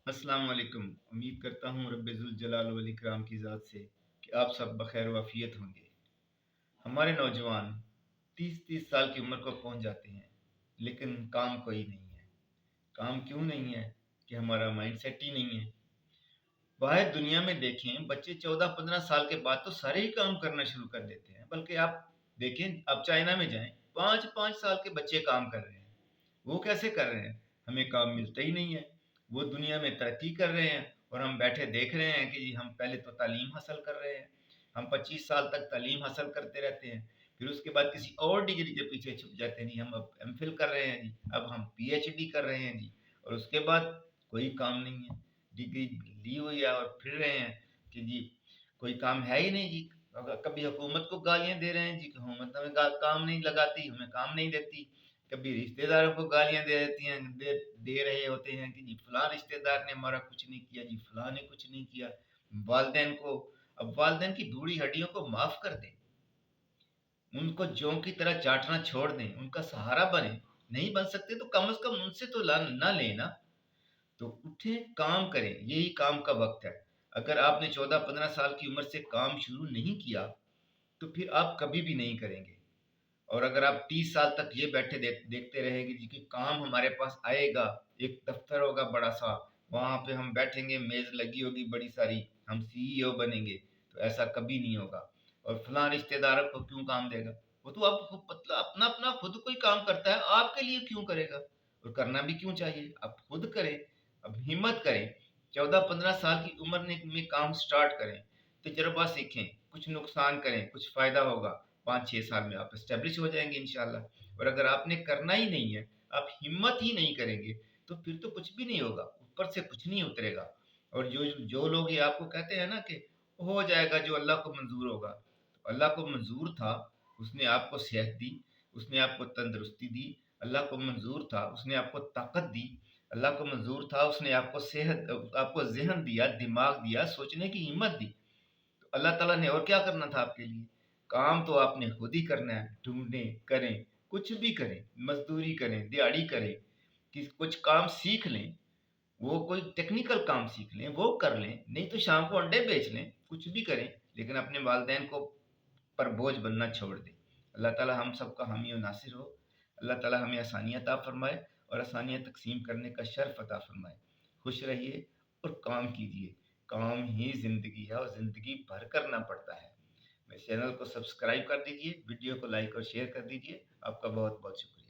अस्सलाम वालेकुम। उम्मीद करता हूँ रब्बे ज़ुल जलाल वल इकराम की ज़ात से कि आप सब बखैर वाफ़ियत होंगे। हमारे नौजवान 30-30 साल की उम्र को पहुँच जाते हैं, लेकिन काम कोई नहीं है। काम क्यों नहीं है? कि हमारा माइंडसेट ही नहीं है। बाहर दुनिया में देखें, बच्चे 14-15 साल के बाद तो सारे ही काम करना शुरू कर देते हैं। बल्कि आप देखें, आप चाइना में जाएँ, 5-5 साल के बच्चे काम कर रहे हैं। वो कैसे कर रहे हैं? हमें काम मिलता ही नहीं है। वो दुनिया में तरक्की कर रहे हैं और हम बैठे देख रहे हैं कि जी हम पहले तो तालीम हासिल कर रहे हैं। हम 25 साल तक तालीम हासिल करते रहते हैं। फिर उसके बाद किसी और डिग्री के पीछे छुप जाते हैं जी, हम अब एमफिल कर रहे हैं जी, अब हम पीएचडी कर रहे हैं जी, और उसके बाद कोई काम नहीं है। डिग्री ली हुई है और फिर रहे हैं कि जी कोई काम है ही नहीं जी। कभी हुकूमत को गालियाँ दे रहे हैं जी कि हुकूमत हमें काम नहीं लगाती, हमें काम नहीं देती। कभी रिश्तेदारों को गालियाँ दे देती हैं, दे रहे होते हैं कि जी फलां रिश्तेदार ने हमारा कुछ नहीं किया, जी फलां ने कुछ नहीं किया। वालिदैन को, अब वालिदैन की बूढ़ी हड्डियों को माफ़ कर दें, उनको जौं की तरह चाटना छोड़ दें, उनका सहारा बनें। नहीं बन सकते तो कम से कम उनसे तो ना लें ना। तो उठें, काम करें, यही काम का वक़्त है। अगर आपने 14-15 साल की उम्र से काम शुरू नहीं किया, तो फिर आप कभी भी नहीं करेंगे। और अगर आप 30 साल तक ये बैठे देखते रहेंगे जी कि काम हमारे पास आएगा, एक दफ्तर होगा बड़ा-सा, वहाँ पे हम बैठेंगे, मेज़ लगी होगी बड़ी सारी, हम सीईओ बनेंगे, तो ऐसा कभी नहीं होगा। और फलाँ रिश्तेदार को क्यों काम देगा? वो तो अब मतलब अपना-अपना खुद कोई काम करता है, आपके लिए क्यों करेगा? और करना भी क्यों चाहिए? आप खुद करें, अब हिम्मत करें, 14-15 साल की उम्र में काम स्टार्ट करें, तजुर्बा सीखें, कुछ नुकसान करें, कुछ फ़ायदा होगा। 5-6 साल में आप एस्टेब्लिश हो जाएँगे इंशाअल्लाह। और अगर आपने करना ही नहीं है, आप हिम्मत ही नहीं करेंगे, तो फिर तो कुछ भी नहीं होगा, ऊपर से कुछ नहीं उतरेगा। और जो जो लोग ये आपको कहते हैं ना कि हो जाएगा जो अल्लाह को मंज़ूर होगा, तो अल्लाह को मंज़ूर था, उसने आपको सेहत दी, उसने आपको तंदुरुस्ती दी, अल्लाह को मंज़ूर था, उसने आपको ताकत दी, अल्लाह को मंज़ूर था, उसने आपको आपको ज़हन दिया, दिमाग दिया, सोचने की हिम्मत दी। तो अल्लाह ताला ने और क्या करना था आपके लिए? काम तो आपने खुद ही करना है, ढूँढें, करें, कुछ भी करें, मज़दूरी करें, दिहाड़ी करें, कुछ काम सीख लें, वो कोई टेक्निकल काम सीख लें, वो कर लें, नहीं तो शाम को अंडे बेच लें, कुछ भी करें, लेकिन अपने वालिदैन को पर बोझ बनना छोड़ दें। अल्लाह ताला हम सबका हामी और नासिर हो। अल्लाह ताला हमें आसानियाँ अता फ़रमाए और आसानियाँ तक़सीम करने का शर्फ़ अता फ़रमाए। खुश रहिए और काम कीजिए। काम ही ज़िंदगी है और ज़िंदगी भर करना पड़ता है। मेरे चैनल को सब्सक्राइब कर दीजिए, वीडियो को लाइक और शेयर कर दीजिए। आपका बहुत-बहुत शुक्रिया।